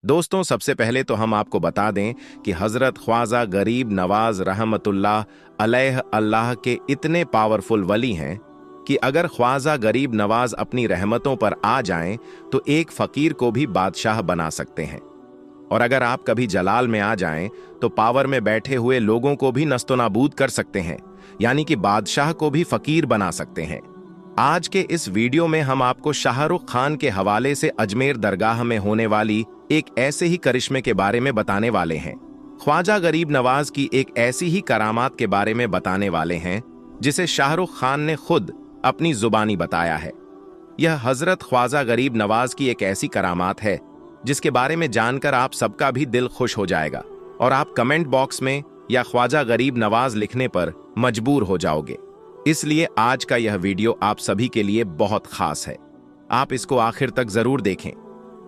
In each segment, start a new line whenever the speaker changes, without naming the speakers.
दोस्तों, सबसे पहले तो हम आपको बता दें कि हजरत ख्वाजा गरीब नवाज रहमतुल्लाह अलैह अल्लाह के इतने पावरफुल वली हैं कि अगर ख्वाजा गरीब नवाज अपनी रहमतों पर आ जाएं तो एक फकीर को भी बादशाह बना सकते हैं। और अगर आप कभी जलाल में आ जाएं तो पावर में बैठे हुए लोगों को भी नस्तोनाबूद कर सकते हैं, यानी कि बादशाह को भी फकीर बना सकते हैं। आज के इस वीडियो में हम आपको शाहरुख खान के हवाले से अजमेर दरगाह में होने वाली एक ऐसे ही करिश्मे के बारे में बताने वाले हैं। ख्वाजा गरीब नवाज की एक ऐसी ही करामात के बारे में बताने वाले हैं जिसे शाहरुख खान ने खुद अपनी जुबानी बताया है। यह हजरत ख्वाजा गरीब नवाज की एक ऐसी करामात है जिसके बारे में जानकर आप सबका भी दिल खुश हो जाएगा और आप कमेंट बॉक्स में या ख्वाजा गरीब नवाज लिखने पर मजबूर हो जाओगे। इसलिए आज का यह वीडियो आप सभी के लिए बहुत खास है। आप इसको आखिर तक जरूर देखें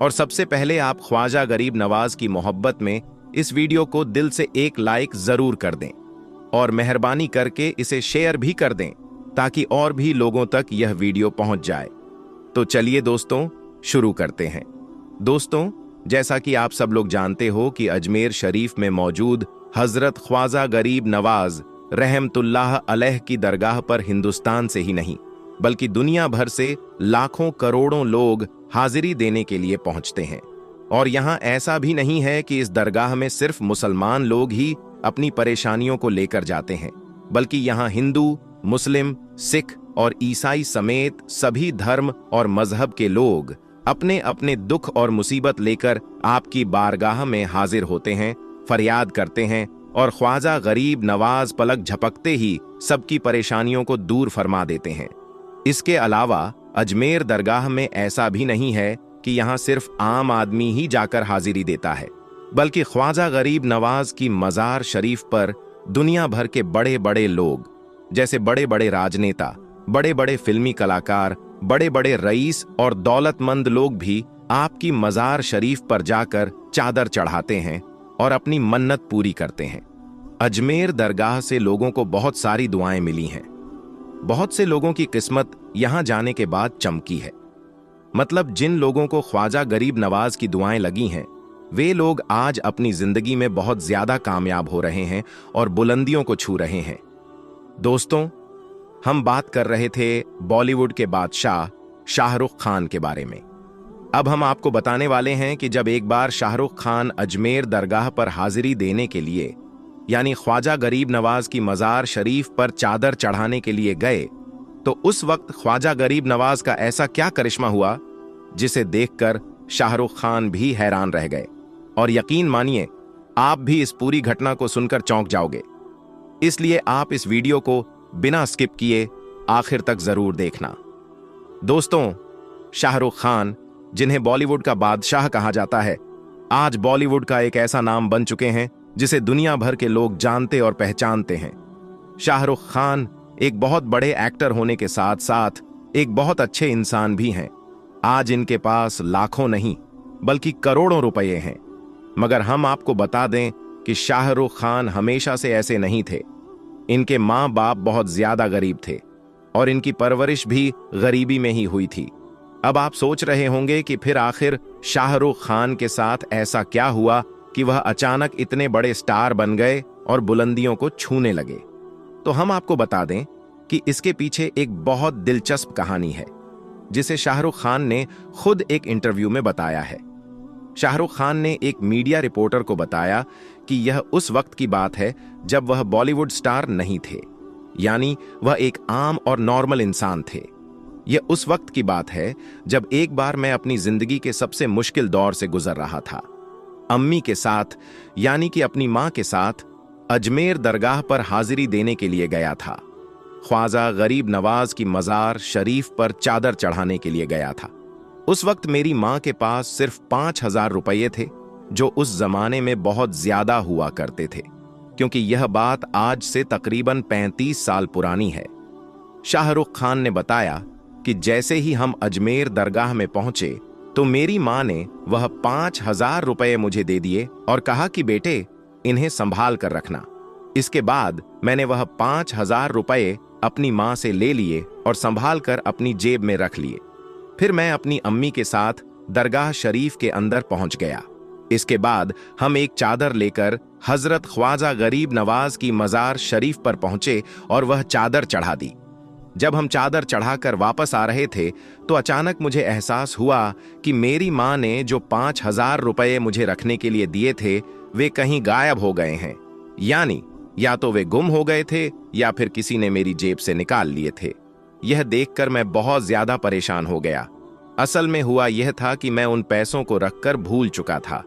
और सबसे पहले आप ख्वाजा गरीब नवाज की मोहब्बत में इस वीडियो को दिल से एक लाइक जरूर कर दें और मेहरबानी करके इसे शेयर भी कर दें ताकि और भी लोगों तक यह वीडियो पहुंच जाए। तो चलिए दोस्तों, शुरू करते हैं। दोस्तों, जैसा कि आप सब लोग जानते हो कि अजमेर शरीफ में मौजूद हजरत ख्वाजा गरीब नवाज रहमतुल्लाह अलैह की दरगाह पर हिंदुस्तान से ही नहीं बल्कि दुनिया भर से लाखों करोड़ों लोग हाजिरी देने के लिए पहुंचते हैं। और यहाँ ऐसा भी नहीं है कि इस दरगाह में सिर्फ मुसलमान लोग ही अपनी परेशानियों को लेकर जाते हैं, बल्कि यहाँ हिंदू, मुस्लिम, सिख और ईसाई समेत सभी धर्म और मजहब के लोग अपने अपने दुख और मुसीबत लेकर आपकी बारगाह में हाजिर होते हैं, फरियाद करते हैं और ख्वाजा गरीब नवाज पलक झपकते ही सबकी परेशानियों को दूर फरमा देते हैं। इसके अलावा अजमेर दरगाह में ऐसा भी नहीं है कि यहाँ सिर्फ आम आदमी ही जाकर हाजिरी देता है, बल्कि ख्वाजा गरीब नवाज की मजार शरीफ पर दुनिया भर के बड़े बड़े लोग, जैसे बड़े बड़े राजनेता, बड़े बड़े फिल्मी कलाकार, बड़े बड़े रईस और दौलतमंद लोग भी आपकी मजार शरीफ पर जाकर चादर चढ़ाते हैं और अपनी मन्नत पूरी करते हैं। अजमेर दरगाह से लोगों को बहुत सारी दुआएं मिली हैं। बहुत से लोगों की किस्मत यहां जाने के बाद चमकी है। मतलब जिन लोगों को ख्वाजा गरीब नवाज की दुआएं लगी हैं, वे लोग आज अपनी जिंदगी में बहुत ज्यादा कामयाब हो रहे हैं और बुलंदियों को छू रहे हैं। दोस्तों, हम बात कर रहे थे बॉलीवुड के बादशाह शाहरुख खान के बारे में। अब हम आपको बताने वाले हैं कि जब एक बार शाहरुख खान अजमेर दरगाह पर हाजिरी देने के लिए, यानी ख्वाजा गरीब नवाज की मजार शरीफ पर चादर चढ़ाने के लिए गए, तो उस वक्त ख्वाजा गरीब नवाज का ऐसा क्या करिश्मा हुआ जिसे देखकर शाहरुख खान भी हैरान रह गए। और यकीन मानिए, आप भी इस पूरी घटना को सुनकर चौंक जाओगे। इसलिए आप इस वीडियो को बिना स्किप किए आखिर तक जरूर देखना। दोस्तों, शाहरुख खान, जिन्हें बॉलीवुड का बादशाह कहा जाता है, आज बॉलीवुड का एक ऐसा नाम बन चुके हैं जिसे दुनिया भर के लोग जानते और पहचानते हैं। शाहरुख खान एक बहुत बड़े एक्टर होने के साथ साथ एक बहुत अच्छे इंसान भी हैं। आज इनके पास लाखों नहीं बल्कि करोड़ों रुपए हैं। मगर हम आपको बता दें कि शाहरुख खान हमेशा से ऐसे नहीं थे। इनके माँ बाप बहुत ज्यादा गरीब थे और इनकी परवरिश भी गरीबी में ही हुई थी। अब आप सोच रहे होंगे कि फिर आखिर शाहरुख खान के साथ ऐसा क्या हुआ कि वह अचानक इतने बड़े स्टार बन गए और बुलंदियों को छूने लगे। तो हम आपको बता दें कि इसके पीछे एक बहुत दिलचस्प कहानी है जिसे शाहरुख खान ने खुद एक इंटरव्यू में बताया है। शाहरुख खान ने एक मीडिया रिपोर्टर को बताया कि यह उस वक्त की बात है जब वह बॉलीवुड स्टार नहीं थे, यानी वह एक आम और नॉर्मल इंसान थे। यह उस वक्त की बात है जब एक बार मैं अपनी जिंदगी के सबसे मुश्किल दौर से गुजर रहा था। अम्मी के साथ, यानी कि अपनी मां के साथ अजमेर दरगाह पर हाजिरी देने के लिए गया था। ख्वाजा गरीब नवाज की मजार शरीफ पर चादर चढ़ाने के लिए गया था। उस वक्त मेरी मां के पास सिर्फ 5,000 रुपये थे, जो उस जमाने में बहुत ज्यादा हुआ करते थे, क्योंकि यह बात आज से तकरीबन 35 साल पुरानी है। शाहरुख खान ने बताया कि जैसे ही हम अजमेर दरगाह में पहुंचे तो मेरी मां ने वह 5,000 रुपये मुझे दे दिए और कहा कि बेटे, इन्हें संभाल कर रखना। इसके बाद मैंने वह 5,000 रुपये अपनी मां से ले लिए और संभाल कर अपनी जेब में रख लिए। फिर मैं अपनी अम्मी के साथ दरगाह शरीफ के अंदर पहुंच गया। इसके बाद हम एक चादर लेकर हजरत ख्वाजा गरीब नवाज की मजार शरीफ पर पहुंचे और वह चादर चढ़ा दी। जब हम चादर चढ़ाकर वापस आ रहे थे तो अचानक मुझे एहसास हुआ कि मेरी माँ ने जो 5,000 रुपये मुझे रखने के लिए दिए थे वे कहीं गायब हो गए हैं। यानी या तो वे गुम हो गए थे या फिर किसी ने मेरी जेब से निकाल लिए थे। यह देखकर मैं बहुत ज्यादा परेशान हो गया। असल में हुआ यह था कि मैं उन पैसों को रखकर भूल चुका था,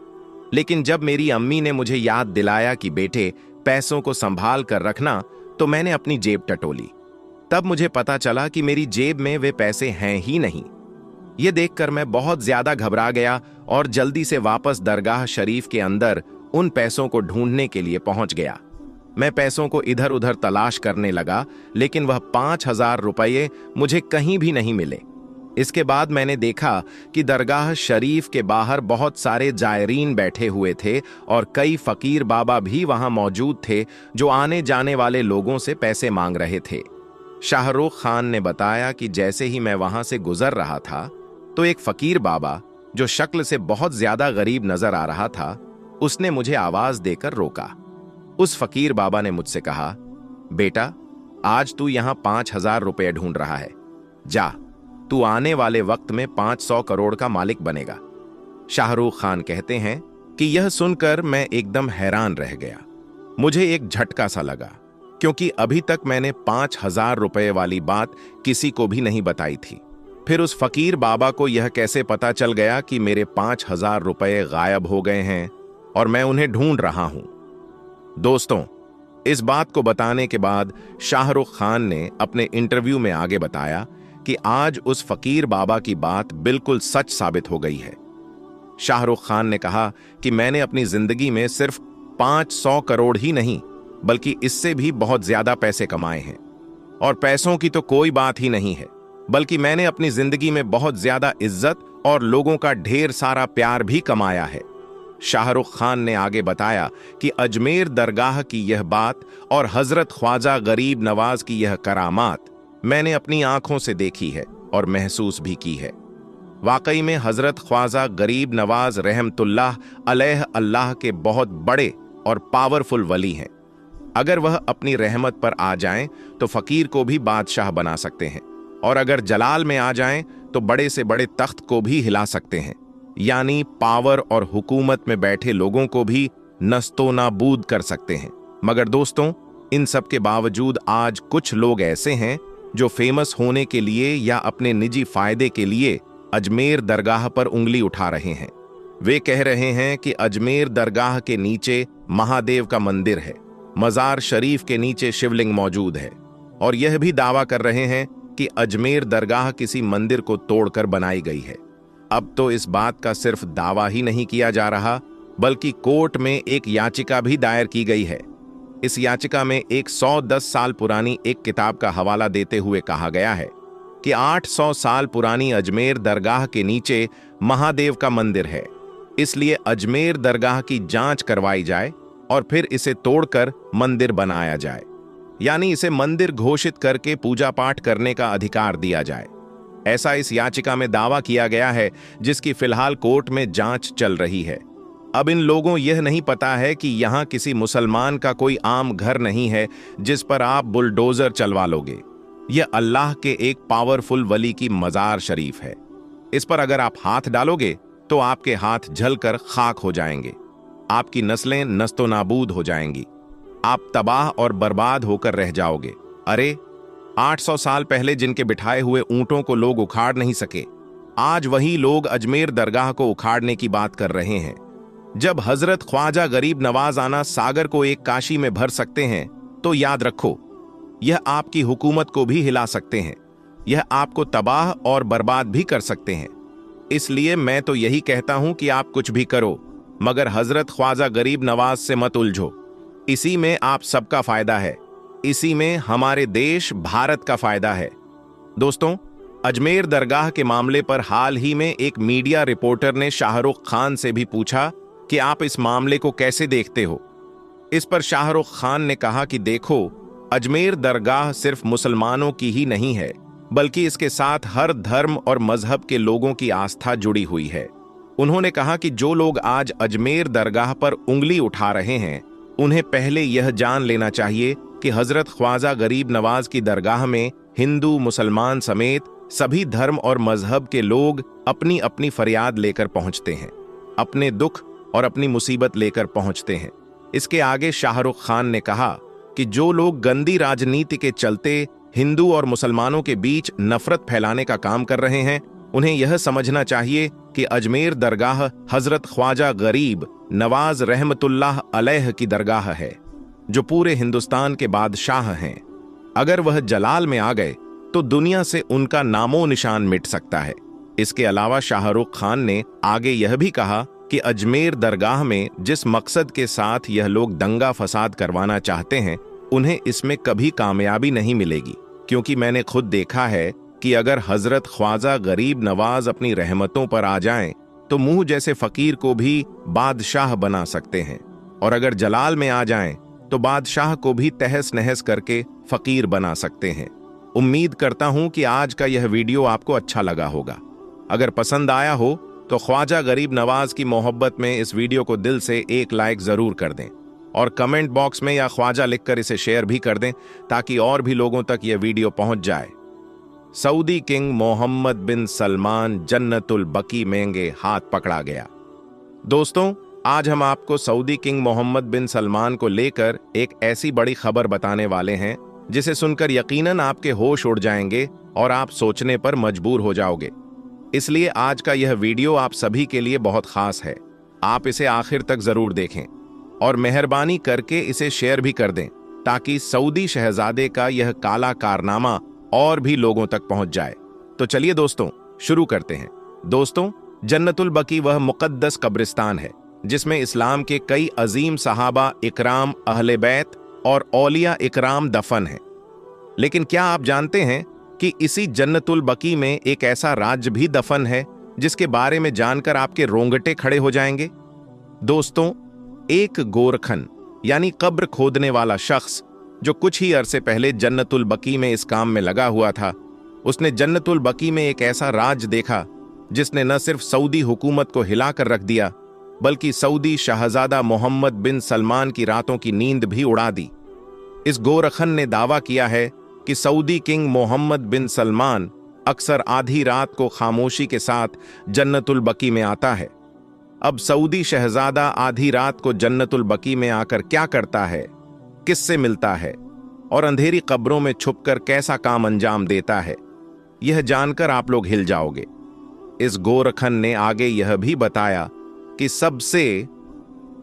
लेकिन जब मेरी अम्मी ने मुझे याद दिलाया कि बेटे पैसों को संभाल कर रखना, तो मैंने अपनी जेब टटोली। तब मुझे पता चला कि मेरी जेब में वे पैसे हैं ही नहीं। ये देखकर मैं बहुत ज्यादा घबरा गया और जल्दी से वापस दरगाह शरीफ के अंदर उन पैसों को ढूंढने के लिए पहुंच गया। मैं पैसों को इधर उधर तलाश करने लगा, लेकिन वह 5,000 रुपये मुझे कहीं भी नहीं मिले। इसके बाद मैंने देखा कि दरगाह शरीफ के बाहर बहुत सारे जायरीन बैठे हुए थे और कई फकीर बाबा भी वहां मौजूद थे जो आने जाने वाले लोगों से पैसे मांग रहे थे। शाहरुख खान ने बताया कि जैसे ही मैं वहां से गुजर रहा था तो एक फकीर बाबा जो शक्ल से बहुत ज्यादा गरीब नजर आ रहा था, उसने मुझे आवाज देकर रोका। उस फकीर बाबा ने मुझसे कहा, बेटा आज तू यहां 5,000 रुपये ढूंढ रहा है, जा तू आने वाले वक्त में 500 करोड़ का मालिक बनेगा। शाहरुख खान कहते हैं कि यह सुनकर मैं एकदम हैरान रह गया। मुझे एक झटका सा लगा, क्योंकि अभी तक मैंने 5,000 रुपये वाली बात किसी को भी नहीं बताई थी। फिर उस फकीर बाबा को यह कैसे पता चल गया कि मेरे 5,000 रुपये गायब हो गए हैं और मैं उन्हें ढूंढ रहा हूं। दोस्तों, इस बात को बताने के बाद शाहरुख खान ने अपने इंटरव्यू में आगे बताया कि आज उस फकीर बाबा की बात बिल्कुल सच साबित हो गई है। शाहरुख खान ने कहा कि मैंने अपनी जिंदगी में सिर्फ 500 करोड़ ही नहीं बल्कि इससे भी बहुत ज्यादा पैसे कमाए हैं। और पैसों की तो कोई बात ही नहीं है, बल्कि मैंने अपनी जिंदगी में बहुत ज्यादा इज्जत और लोगों का ढेर सारा प्यार भी कमाया है। शाहरुख खान ने आगे बताया कि अजमेर दरगाह की यह बात और हजरत ख्वाजा गरीब नवाज की यह करामात मैंने अपनी आंखों से देखी है और महसूस भी की है। वाकई में हजरत ख्वाजा गरीब नवाज रहमतुल्लाह अलैह अल्लाह के बहुत बड़े और पावरफुल वली हैं। अगर वह अपनी रहमत पर आ जाएं तो फकीर को भी बादशाह बना सकते हैं, और अगर जलाल में आ जाएं तो बड़े से बड़े तख्त को भी हिला सकते हैं, यानी पावर और हुकूमत में बैठे लोगों को भी नस्तो नाबूद कर सकते हैं। मगर दोस्तों, इन सब के बावजूद आज कुछ लोग ऐसे हैं जो फेमस होने के लिए या अपने निजी फायदे के लिए अजमेर दरगाह पर उंगली उठा रहे हैं। वे कह रहे हैं कि अजमेर दरगाह के नीचे महादेव का मंदिर है, मजार शरीफ के नीचे शिवलिंग मौजूद है, और यह भी दावा कर रहे हैं कि अजमेर दरगाह किसी मंदिर को तोड़कर बनाई गई है। अब तो इस बात का सिर्फ दावा ही नहीं किया जा रहा, बल्कि कोर्ट में एक याचिका भी दायर की गई है। इस याचिका में एक 110 साल पुरानी एक किताब का हवाला देते हुए कहा गया है कि 800 साल पुरानी अजमेर दरगाह के नीचे महादेव का मंदिर है, इसलिए अजमेर दरगाह की जांच करवाई जाए और फिर इसे तोड़कर मंदिर बनाया जाए, यानी इसे मंदिर घोषित करके पूजा पाठ करने का अधिकार दिया जाए। ऐसा इस याचिका में दावा किया गया है, जिसकी फिलहाल कोर्ट में जांच चल रही है। अब इन लोगों यह नहीं पता है कि यहां किसी मुसलमान का कोई आम घर नहीं है जिस पर आप बुलडोजर चलवा लोगे। यह अल्लाह के एक पावरफुल वली की मजार शरीफ है। इस पर अगर आप हाथ डालोगे तो आपके हाथ जलकर खाक हो जाएंगे, आपकी नस्लें नस्तो नाबूद हो जाएंगी, आप तबाह और बर्बाद होकर रह जाओगे। अरे 800 साल पहले जिनके बिठाए हुए ऊंटों को लोग उखाड़ नहीं सके, आज वही लोग अजमेर दरगाह को उखाड़ने की बात कर रहे हैं। जब हजरत ख्वाजा गरीब नवाज आना सागर को एक काशी में भर सकते हैं, तो याद रखो यह आपकी हुकूमत को भी हिला सकते हैं, यह आपको तबाह और बर्बाद भी कर सकते हैं। इसलिए मैं तो यही कहता हूं कि आप कुछ भी करो, मगर हजरत ख्वाजा गरीब नवाज से मत उलझो। इसी में आप सबका फायदा है, इसी में हमारे देश भारत का फायदा है। दोस्तों, अजमेर दरगाह के मामले पर हाल ही में एक मीडिया रिपोर्टर ने शाहरुख खान से भी पूछा कि आप इस मामले को कैसे देखते हो। इस पर शाहरुख खान ने कहा कि देखो, अजमेर दरगाह सिर्फ मुसलमानों की ही नहीं है, बल्कि इसके साथ हर धर्म और मजहब के लोगों की आस्था जुड़ी हुई है। उन्होंने कहा कि जो लोग आज अजमेर दरगाह पर उंगली उठा रहे हैं, उन्हें पहले यह जान लेना चाहिए कि हजरत ख्वाजा गरीब नवाज की दरगाह में हिंदू मुसलमान समेत सभी धर्म और मजहब के लोग अपनी अपनी फरियाद लेकर पहुंचते हैं, अपने दुख और अपनी मुसीबत लेकर पहुंचते हैं। इसके आगे शाहरुख खान ने कहा कि जो लोग गंदी राजनीति के चलते हिंदू और मुसलमानों के बीच नफरत फैलाने का काम कर रहे हैं, उन्हें यह समझना चाहिए कि अजमेर दरगाह हजरत ख्वाजा गरीब नवाज रहमतुल्लाह अलैह की दरगाह है, जो पूरे हिंदुस्तान के बादशाह हैं। अगर वह जलाल में आ गए तो दुनिया से उनका नामो निशान मिट सकता है। इसके अलावा शाहरुख खान ने आगे यह भी कहा कि अजमेर दरगाह में जिस मकसद के साथ यह लोग दंगा फसाद करवाना चाहते हैं, उन्हें इसमें कभी कामयाबी नहीं मिलेगी, क्योंकि मैंने खुद देखा है कि अगर हजरत ख्वाजा गरीब नवाज अपनी रहमतों पर आ जाएं, तो मुंह जैसे फकीर को भी बादशाह बना सकते हैं, और अगर जलाल में आ जाएं, तो बादशाह को भी तहस नहस करके फकीर बना सकते हैं। उम्मीद करता हूं कि आज का यह वीडियो आपको अच्छा लगा होगा। अगर पसंद आया हो तो ख्वाजा गरीब नवाज की मोहब्बत में इस वीडियो को दिल से एक लाइक जरूर कर दें, और कमेंट बॉक्स में या ख्वाजा लिखकर इसे शेयर भी कर दें, ताकि और भी लोगों तक यह वीडियो पहुंच जाए। सऊदी किंग मोहम्मद बिन सलमान जन्नतुल बकी में हाथ पकड़ा गया। दोस्तों, आज हम आपको सऊदी किंग मोहम्मद बिन सलमान को लेकर एक ऐसी बड़ी खबर बताने वाले हैं जिसे सुनकर यकीनन आपके होश उड़ जाएंगे और आप सोचने पर मजबूर हो जाओगे। इसलिए आज का यह वीडियो आप सभी के लिए बहुत खास है। आप इसे आखिर तक जरूर देखें और मेहरबानी करके इसे शेयर भी कर दें, ताकि सऊदी शहजादे का यह काला कारनामा और भी लोगों तक पहुंच जाए। तो चलिए दोस्तों, शुरू करते हैं। दोस्तों, जन्नतुल बकी वह मुकद्दस कब्रिस्तान है जिसमें इस्लाम के कई अजीम सहाबा इकराम, अहले बैत और औलिया इकराम दफन हैं। लेकिन क्या आप जानते हैं कि इसी जन्नतुल बकी में एक ऐसा राज्य भी दफन है जिसके बारे में जानकर आपके रोंगटे खड़े हो जाएंगे? दोस्तों, एक गोरखन यानी कब्र खोदने वाला शख्स जो कुछ ही अरसे पहले जन्नतुल बकी में इस काम में लगा हुआ था, उसने जन्नतुल बकी में एक ऐसा राज देखा जिसने न सिर्फ सऊदी हुकूमत को हिलाकर रख दिया, बल्कि सऊदी शहजादा मोहम्मद बिन सलमान की रातों की नींद भी उड़ा दी। इस गोरखन ने दावा किया है कि सऊदी किंग मोहम्मद बिन सलमान अक्सर आधी रात को खामोशी के साथ जन्नतुल बकी में आता है। अब सऊदी शहजादा आधी रात को जन्नतुल बकी में आकर क्या करता है, किससे मिलता है और अंधेरी कब्रों में छुपकर कैसा काम अंजाम देता है, यह जानकर आप लोग हिल जाओगे। इस गोरखन ने आगे यह भी बताया कि सबसे